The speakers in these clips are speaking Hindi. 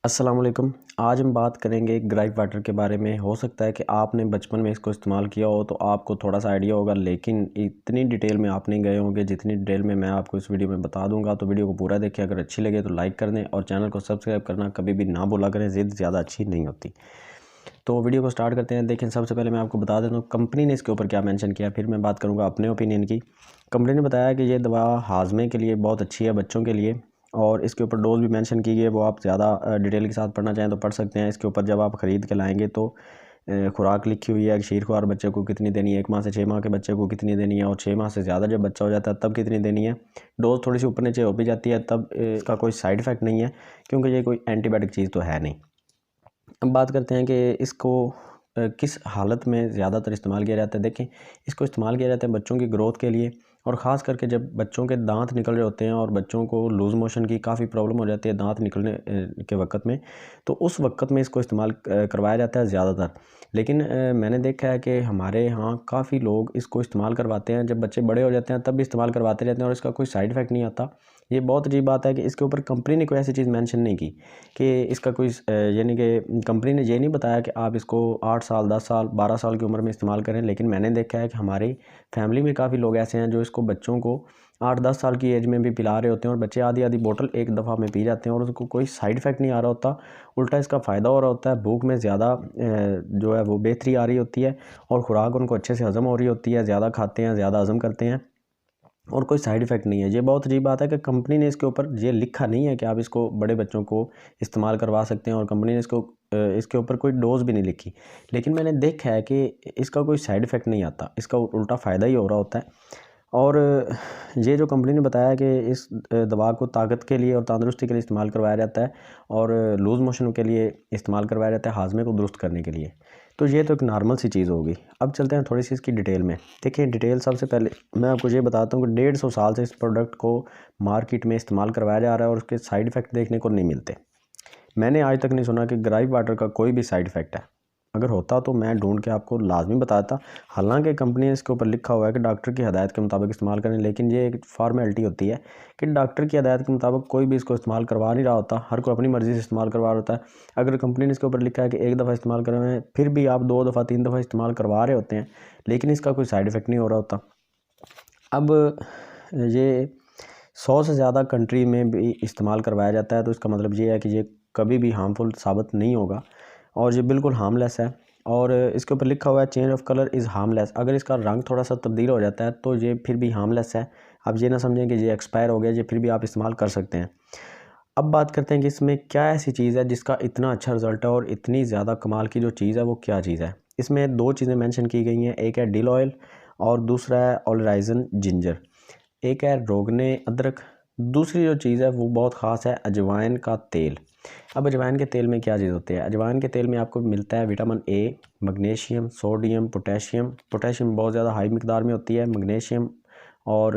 अस्सलाम वालेकुम। आज हम बात करेंगे ग्राइप वाटर के बारे में। हो सकता है कि आपने बचपन में इसको इस्तेमाल किया हो तो आपको थोड़ा सा आइडिया होगा, लेकिन इतनी डिटेल में आप नहीं गए होंगे जितनी डिटेल में मैं आपको इस वीडियो में बता दूंगा। तो वीडियो को पूरा देखें, अगर अच्छी लगे तो लाइक कर दें और चैनल को सब्सक्राइब करना कभी भी ना भूला करें, ज़िद ज़्यादा अच्छी नहीं होती। तो वीडियो को स्टार्ट करते हैं। देखें, सबसे पहले मैं आपको बता देता हूँ कंपनी ने इसके ऊपर क्या मेंशन किया, फिर मैं बात करूँगा अपने ओपिनियन की। कंपनी ने बताया कि ये दवा हाजमे के लिए बहुत अच्छी है, बच्चों के लिए, और इसके ऊपर डोज भी मेंशन की गई है। वो आप ज़्यादा डिटेल के साथ पढ़ना चाहें तो पढ़ सकते हैं। इसके ऊपर जब आप ख़रीद के लाएंगे तो खुराक लिखी हुई है कि शीरख्वार बच्चे को कितनी देनी है, 1 माह से 6 माह के बच्चे को कितनी देनी है, और 6 माह से ज़्यादा जब बच्चा हो जाता है तब कितनी देनी है। डोज थोड़ी सी ऊपर नीचे हो भी जाती है, तब इसका कोई साइड इफ़ेक्ट नहीं है, क्योंकि ये कोई एंटीबायोटिक चीज़ तो है नहीं। अब बात करते हैं कि इसको किस हालत में ज़्यादातर इस्तेमाल किया जाता है। देखें, इसको इस्तेमाल किया जाता है बच्चों की ग्रोथ के लिए, और ख़ास करके जब बच्चों के दांत निकल रहे होते हैं और बच्चों को लूज़ मोशन की काफ़ी प्रॉब्लम हो जाती है दांत निकलने के वक्त में, तो उस वक्त में इसको इस्तेमाल करवाया जाता है ज़्यादातर। लेकिन मैंने देखा है कि हमारे यहाँ काफ़ी लोग इसको इस्तेमाल करवाते हैं, जब बच्चे बड़े हो जाते हैं तब भी इस्तेमाल करवाते रहते हैं और इसका कोई साइड इफ़ेक्ट नहीं आता। ये बहुत अजीब बात है कि इसके ऊपर कंपनी ने कोई ऐसी चीज़ मेंशन नहीं की कि इसका कोई यानी कि कंपनी ने ये नहीं बताया कि आप इसको 8 साल, 10 साल, 12 साल की उम्र में इस्तेमाल करें। लेकिन मैंने देखा है कि हमारी फैमिली में काफ़ी लोग ऐसे हैं जो इसको बच्चों को 8-10 साल की एज में भी पिला रहे होते हैं, और बच्चे आधी-आधी बोतल एक दफ़ा में पी जाते हैं और उसको कोई साइड इफ़ेक्ट नहीं आ रहा होता। उल्टा इसका फ़ायदा हो रहा होता है, भूख में ज़्यादा जो है वो बेहतरी आ रही होती है, और खुराक उनको अच्छे से हज़म हो रही होती है, ज़्यादा खाते हैं, ज़्यादा हज़म करते हैं, और कोई साइड इफ़ेक्ट नहीं है। ये बहुत अजीब बात है कि कंपनी ने इसके ऊपर ये लिखा नहीं है कि आप इसको बड़े बच्चों को इस्तेमाल करवा सकते हैं, और कंपनी ने इसके ऊपर कोई डोज़ भी नहीं लिखी। लेकिन मैंने देखा है कि इसका कोई साइड इफ़ेक्ट नहीं आता, इसका उल्टा फ़ायदा ही हो रहा होता है। और ये जो कंपनी ने बताया कि इस दवा को ताकत के लिए और तंदुरुस्ती के लिए इस्तेमाल करवाया जाता है, और लूज़ मोशन के लिए इस्तेमाल करवाया जाता है, हाजमे को दुरुस्त करने के लिए। तो ये तो एक नॉर्मल सी चीज़ होगी। अब चलते हैं थोड़ी सी इसकी डिटेल में। देखिए, डिटेल सबसे पहले मैं आपको ये बताता हूँ कि 150 साल से इस प्रोडक्ट को मार्केट में इस्तेमाल करवाया जा रहा है और उसके साइड इफ़ेक्ट देखने को नहीं मिलते। मैंने आज तक नहीं सुना कि ग्राइप वाटर का कोई भी साइड इफ़ेक्ट है। अगर होता तो मैं ढूंढ के आपको लाजमी बताता। हालांकि कंपनी ने इसके ऊपर लिखा हुआ है कि डॉक्टर की हदायत के मुताबिक इस्तेमाल करें, लेकिन ये एक फॉर्मेलिटी होती है कि डॉक्टर की हदायत के मुताबिक कोई भी इसको इस्तेमाल करवा नहीं रहा होता, हर कोई अपनी मर्ज़ी से इस्तेमाल करवा रहा होता है। अगर कंपनी ने इसके ऊपर लिखा है कि एक दफ़ा इस्तेमाल करवाएं, फिर भी आप 2 दफ़ा 3 दफ़ा इस्तेमाल करवा रहे होते हैं, लेकिन इसका कोई साइड इफ़ेक्ट नहीं हो रहा होता। अब ये 100 से ज़्यादा कंट्री में भी इस्तेमाल करवाया जाता है, तो इसका मतलब ये है कि ये कभी भी हार्मफुल साबित नहीं होगा, और ये बिल्कुल हार्मलेस है। और इसके ऊपर लिखा हुआ है change of colour is harmless. अगर इसका रंग थोड़ा सा तब्दील हो जाता है तो ये फिर भी हार्मलेस है। आप ये ना समझें कि ये एक्सपायर हो गया, ये फिर भी आप इस्तेमाल कर सकते हैं। अब बात करते हैं कि इसमें क्या ऐसी चीज़ है जिसका इतना अच्छा रिज़ल्ट है, और इतनी ज़्यादा कमाल की जो चीज़ है वो क्या चीज़ है। इसमें 2 चीज़ें मेंशन की गई हैं, एक है डिल ऑयल और दूसरा है ओलेराइज़न जिंजर। एक है रोगने अदरक, दूसरी जो चीज़ है वो बहुत ख़ास है, अजवाइन का तेल। अब अजवाइन के तेल में क्या चीज़ होती है? अजवाइन के तेल में आपको मिलता है vitamin A, magnesium, sodium, potassium. Potassium बहुत ज़्यादा हाई मिकदार में होती है, मैग्नीशियम और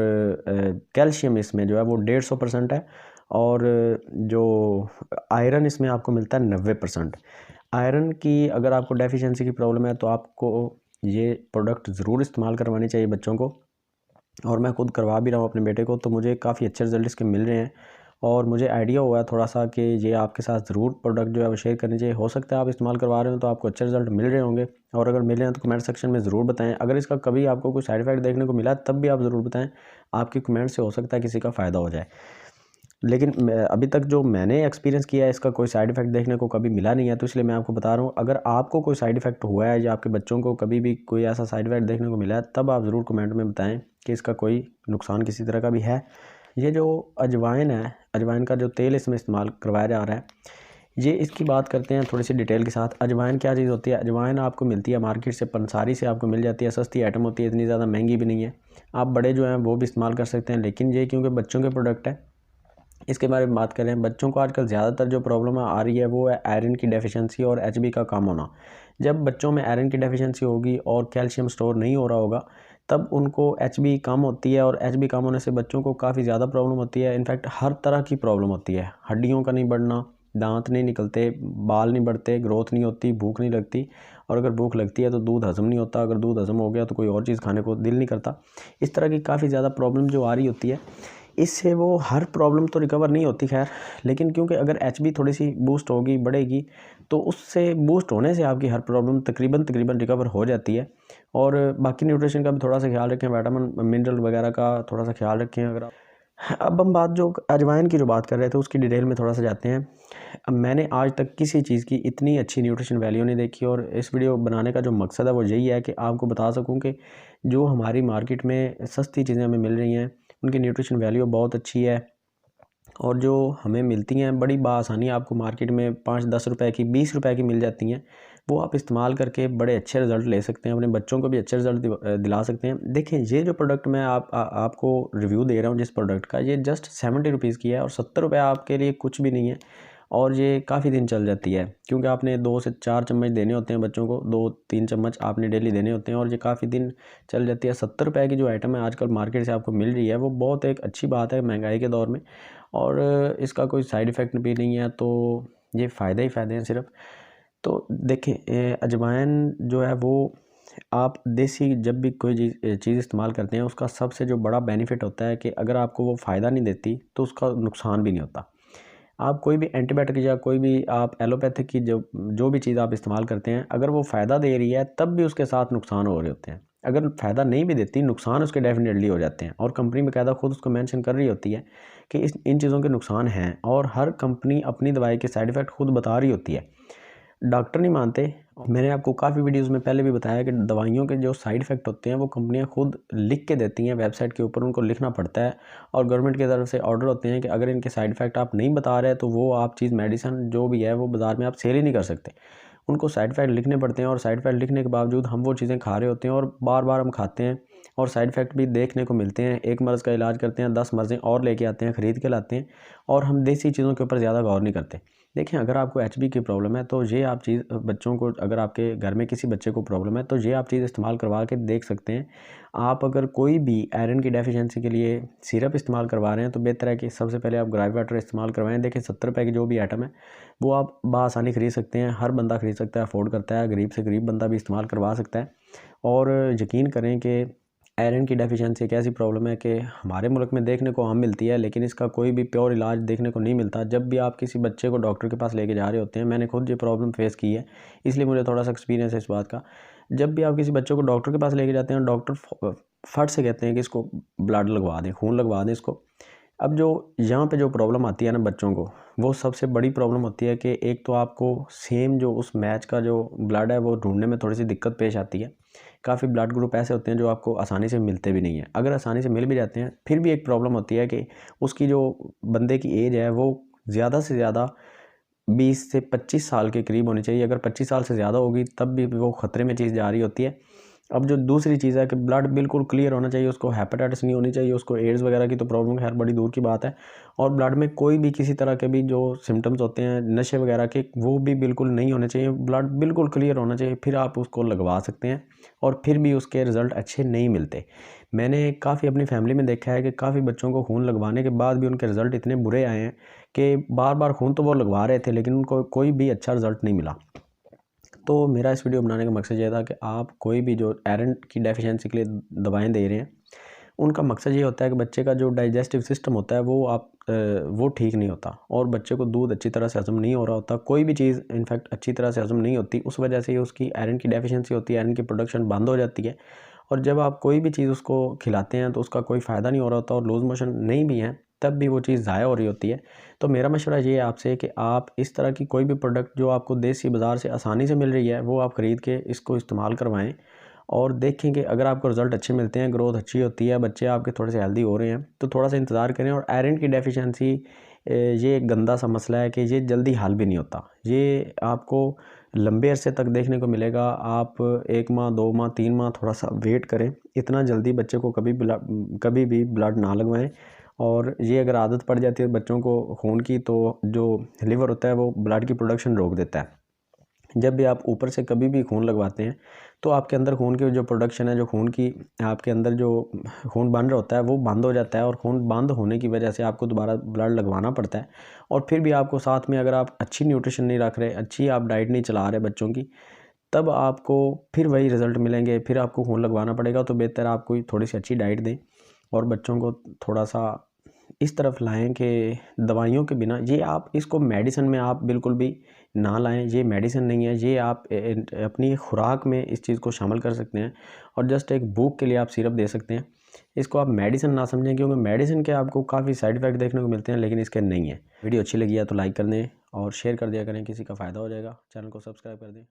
कैल्शियम इसमें जो है वो 150% है, और जो आयरन इसमें आपको मिलता है 90%। आयरन की अगर आपको डेफिशिएंसी की प्रॉब्लम है तो आपको ये प्रोडक्ट ज़रूर इस्तेमाल करवानी चाहिए बच्चों को, और मैं खुद करवा भी रहा हूँ अपने बेटे को, तो मुझे काफ़ी अच्छे रिज़ल्ट इसके मिल रहे हैं, और मुझे आइडिया हुआ है थोड़ा सा कि ये आपके साथ ज़रूर प्रोडक्ट जो है वो शेयर करनी चाहिए। हो सकता है आप इस्तेमाल करवा रहे हो तो आपको अच्छे रिज़ल्ट मिल रहे होंगे, और अगर मिल रहे हैं तो कमेंट सेक्शन में ज़रूर बताएं। अगर इसका कभी आपको कोई साइड इफ़ेक्ट देखने को मिला तब भी आप ज़रूर बताएं, आपकी कमेंट से हो सकता है किसी का फ़ायदा हो जाए। लेकिन अभी तक जो मैंने एक्सपीरियंस किया है इसका कोई साइड इफ़ेक्ट देखने को कभी मिला नहीं है, तो इसलिए मैं आपको बता रहा हूँ। अगर आपको कोई साइड इफ़ेक्ट हुआ है या आपके बच्चों को कभी भी कोई ऐसा साइड इफ़ेक्ट देखने को मिला है, तब आप ज़रूर कमेंट में बताएं कि इसका कोई नुकसान किसी तरह का भी है। ये जो अजवाइन है, अजवाइन का जो तेल इसमें इस्तेमाल करवाया जा रहा है, ये इसकी बात करते हैं थोड़ी सी डिटेल के साथ। अजवाइन क्या चीज़ होती है? अजवाइन आपको मिलती है मार्केट से, पंसारी से आपको मिल जाती है, सस्ती आइटम होती है, इतनी ज़्यादा महंगी भी नहीं है। आप बड़े जो हैं वो भी इस्तेमाल कर सकते हैं, लेकिन ये क्योंकि बच्चों के प्रोडक्ट है, इसके बारे में बात करें। बच्चों को आजकल ज़्यादातर जो प्रॉब्लम आ रही है वो है आयरन की डेफिशिएंसी और एचबी का कम होना। जब बच्चों में आयरन की डेफिशिएंसी होगी और कैल्शियम स्टोर नहीं हो रहा होगा, तब उनको एचबी कम होती है, और एचबी कम होने से बच्चों को काफ़ी ज़्यादा प्रॉब्लम होती है। इनफैक्ट हर तरह की प्रॉब्लम होती है, हड्डियों का नहीं बढ़ना, दांत नहीं निकलते, बाल नहीं बढ़ते, ग्रोथ नहीं होती, भूख नहीं लगती, और अगर भूख लगती है तो दूध हज़म नहीं होता, अगर दूध हज़म हो गया तो कोई और चीज़ खाने को दिल नहीं करता। इस तरह की काफ़ी ज़्यादा प्रॉब्लम जो आ रही होती है, इससे वो हर प्रॉब्लम तो रिकवर नहीं होती खैर, लेकिन क्योंकि अगर एचबी थोड़ी सी बूस्ट होगी, बढ़ेगी, तो उससे बूस्ट होने से आपकी हर प्रॉब्लम तकरीबन रिकवर हो जाती है। और बाकी न्यूट्रिशन का भी थोड़ा सा ख्याल रखें, विटामिन मिनरल वगैरह का थोड़ा सा ख्याल रखें। अगर आप अब हम बात जो अजवाइन की जो बात कर रहे थे उसकी डिटेल में थोड़ा सा जाते हैं। अब मैंने आज तक किसी चीज़ की इतनी अच्छी न्यूट्रिशन वैल्यू नहीं देखी, और इस वीडियो बनाने का जो मकसद है वो यही है कि आपको बता सकूं कि जो हमारी मार्केट में सस्ती चीज़ें हमें मिल रही हैं उनकी न्यूट्रिशन वैल्यू बहुत अच्छी है, और जो हमें मिलती हैं बड़ी बासानी आपको मार्केट में 5-10 रुपए की, 20 रुपए की मिल जाती हैं। वो आप इस्तेमाल करके बड़े अच्छे रिज़ल्ट ले सकते हैं, अपने बच्चों को भी अच्छे रिज़ल्ट दिला सकते हैं। देखें, ये जो प्रोडक्ट मैं आपको रिव्यू दे रहा हूँ जिस प्रोडक्ट का, ये जस्ट 70 रुपीज़ की है, और 70 रुपये आपके लिए कुछ भी नहीं है, और ये काफ़ी दिन चल जाती है, क्योंकि आपने 2 से 4 चम्मच देने होते हैं बच्चों को, 2-3 चम्मच आपने डेली देने होते हैं, और ये काफ़ी दिन चल जाती है। 70 रुपये की जो आइटम है आजकल मार्केट से आपको मिल रही है, वो बहुत एक अच्छी बात है महंगाई के दौर में, और इसका कोई साइड इफ़ेक्ट भी नहीं है, तो ये फ़ायदे ही फ़ायदे हैं सिर्फ। तो देखें, अजवाइन जो है वो आप देसी जब भी कोई चीज़ इस्तेमाल करते हैं, उसका सबसे जो बड़ा बेनिफिट होता है कि अगर आपको वो फ़ायदा नहीं देती तो उसका नुकसान भी नहीं होता। आप कोई भी एंटीबायोटिक या कोई भी आप एलोपैथिक की जो भी चीज़ आप इस्तेमाल करते हैं, अगर वो फ़ायदा दे रही है तब भी उसके साथ नुकसान हो रहे होते हैं। अगर फ़ायदा नहीं भी देती, नुकसान उसके डेफिनेटली हो जाते हैं, और कंपनी बाकायदा खुद उसको मेंशन कर रही होती है कि इन चीज़ों के नुकसान हैं, और हर कंपनी अपनी दवाई के साइड इफ़ेक्ट खुद बता रही होती है। डॉक्टर नहीं मानते। मैंने आपको काफ़ी वीडियोज़ में पहले भी बताया कि दवाइयों के जो साइड इफ़ेक्ट होते हैं वो कंपनियां खुद लिख के देती हैं, वेबसाइट के ऊपर उनको लिखना पड़ता है, और गवर्नमेंट की तरफ से ऑर्डर होते हैं कि अगर इनके साइड इफ़ेक्ट आप नहीं बता रहे तो वो आप चीज़ मेडिसिन जो भी है वो बाज़ार में आप सेल ही नहीं कर सकते। उनको साइड इफ़ेक्ट लिखने पड़ते हैं, और साइड इफ़ेक्ट लिखने के बावजूद हम वो चीज़ें खा रहे होते हैं, और बार बार हम खाते हैं, और साइड इफ़ेक्ट भी देखने को मिलते हैं। एक मर्ज़ का इलाज करते हैं, 10 मर्ज़ें और लेके आते हैं, ख़रीद के लाते हैं, और हम देसी चीज़ों के ऊपर ज़्यादा गौर नहीं करते। देखें, अगर आपको एचबी की प्रॉब्लम है तो ये आप चीज़ बच्चों को, अगर आपके घर में किसी बच्चे को प्रॉब्लम है तो ये आप चीज़ इस्तेमाल करवा के देख सकते हैं। आप अगर कोई भी आयरन की डेफिशिएंसी के लिए सिरप इस्तेमाल करवा रहे हैं तो बेहतर है कि सबसे पहले आप ग्राइव वाटर इस्तेमाल करवाएं। देखिए, 70 रुपये की जो भी आइटम है वो आप बआसानी ख़रीद सकते हैं, हर बंदा ख़रीद सकता है, अफोर्ड करता है, गरीब से गरीब बंदा भी इस्तेमाल करवा सकता है। और यकीन करें कि आयरन की डेफिशिएंसी एक ऐसी प्रॉब्लम है कि हमारे मुल्क में देखने को आम मिलती है, लेकिन इसका कोई भी प्योर इलाज देखने को नहीं मिलता। जब भी आप किसी बच्चे को डॉक्टर के पास लेके जा रहे होते हैं, मैंने खुद ये प्रॉब्लम फेस की है, इसलिए मुझे थोड़ा सा एक्सपीरियंस है इस बात का। जब भी आप किसी बच्चे को डॉक्टर के पास लेके जाते हैं, डॉक्टर फट से कहते हैं कि इसको ब्लड लगवा दें, खून लगवा दें इसको। अब जो यहाँ पे जो प्रॉब्लम आती है ना बच्चों को, वो सबसे बड़ी प्रॉब्लम होती है कि एक तो आपको सेम जो उस मैच का जो ब्लड है वो ढूंढने में थोड़ी सी दिक्कत पेश आती है। काफ़ी ब्लड ग्रुप ऐसे होते हैं जो आपको आसानी से मिलते भी नहीं हैं। अगर आसानी से मिल भी जाते हैं फिर भी एक प्रॉब्लम होती है कि उसकी जो बंदे की एज है वो ज़्यादा से ज़्यादा 20 से 25 साल के करीब होनी चाहिए। अगर 25 साल से ज़्यादा होगी तब भी वो ख़तरे में चीज़ जा रही होती है। अब जो दूसरी चीज़ है कि ब्लड बिल्कुल क्लियर होना चाहिए, उसको हेपेटाइटिस नहीं होनी चाहिए, उसको एड्स वगैरह की तो प्रॉब्लम खैर बड़ी दूर की बात है, और ब्लड में कोई भी किसी तरह के भी जो सिम्टम्स होते हैं नशे वगैरह के वो भी बिल्कुल नहीं होने चाहिए। ब्लड बिल्कुल क्लियर होना चाहिए, फिर आप उसको लगवा सकते हैं, और फिर भी उसके रिज़ल्ट अच्छे नहीं मिलते। मैंने काफ़ी अपनी फैमिली में देखा है कि काफ़ी बच्चों को खून लगवाने के बाद भी उनके रिज़ल्ट इतने बुरे आए हैं कि बार बार खून तो वो लगवा रहे थे लेकिन उनको कोई भी अच्छा रिज़ल्ट नहीं मिला। तो मेरा इस वीडियो बनाने का मकसद ये था कि आप कोई भी जो आयरन की डेफिशिएंसी के लिए दवाएं दे रहे हैं, उनका मकसद ये होता है कि बच्चे का जो डाइजेस्टिव सिस्टम होता है वो ठीक नहीं होता, और बच्चे को दूध अच्छी तरह से हज़म नहीं हो रहा होता, कोई भी चीज़ इनफैक्ट अच्छी तरह से हज़म नहीं होती। उस वजह से उसकी आयरन की डेफिशिएंसी होती है, आयरन की प्रोडक्शन बंद हो जाती है, और जब आप कोई भी चीज़ उसको खिलाते हैं तो उसका कोई फ़ायदा नहीं हो रहा होता, और लूज़ मोशन नहीं भी हैं तब भी वो चीज़ ज़ाया हो रही होती है। तो मेरा मशवरा ये है आपसे कि आप इस तरह की कोई भी प्रोडक्ट जो आपको देसी बाज़ार से आसानी से मिल रही है वो आप ख़रीद के इसको इस्तेमाल करवाएं, और देखें कि अगर आपको रिज़ल्ट अच्छे मिलते हैं, ग्रोथ अच्छी होती है, बच्चे आपके थोड़े से हेल्दी हो रहे हैं, तो थोड़ा सा इंतज़ार करें। और आयरन की डेफिशिएंसी ये एक गंदा सा मसला है कि ये जल्दी हल भी नहीं होता, ये आपको लंबे अरसे तक देखने को मिलेगा। आप 1 माह, 2 माह, 3 माह थोड़ा सा वेट करें, इतना जल्दी बच्चे को कभी भी ब्लड ना लगवाएं। और ये अगर आदत पड़ जाती है बच्चों को खून की, तो जो लिवर होता है वो ब्लड की प्रोडक्शन रोक देता है। जब भी आप ऊपर से कभी भी खून लगवाते हैं तो आपके अंदर खून की जो प्रोडक्शन है, जो खून की आपके अंदर जो खून बन रहा होता है वो बंद हो जाता है, और खून बंद होने की वजह से आपको दोबारा ब्लड लगवाना पड़ता है। और फिर भी आपको साथ में अगर आप अच्छी न्यूट्रिशन नहीं रख रहे, अच्छी आप डाइट नहीं चला रहे बच्चों की, तब आपको फिर वही रिज़ल्ट मिलेंगे, फिर आपको खून लगवाना पड़ेगा। तो बेहतर आप कोई थोड़ी सी अच्छी डाइट दें और बच्चों को थोड़ा सा इस तरफ लाएं कि दवाइयों के बिना, ये आप इसको मेडिसिन में आप बिल्कुल भी ना लाएं। ये मेडिसिन नहीं है, ये आप अपनी खुराक में इस चीज़ को शामिल कर सकते हैं और जस्ट एक भूख के लिए आप सिरप दे सकते हैं। इसको आप मेडिसिन ना समझें, क्योंकि मेडिसिन के आपको काफ़ी साइड इफ़ेक्ट देखने को मिलते हैं, लेकिन इसके नहीं है। वीडियो अच्छी लगी है तो लाइक कर दें और शेयर कर दिया करें, किसी का फ़ायदा हो जाएगा। चैनल को सब्सक्राइब कर दें।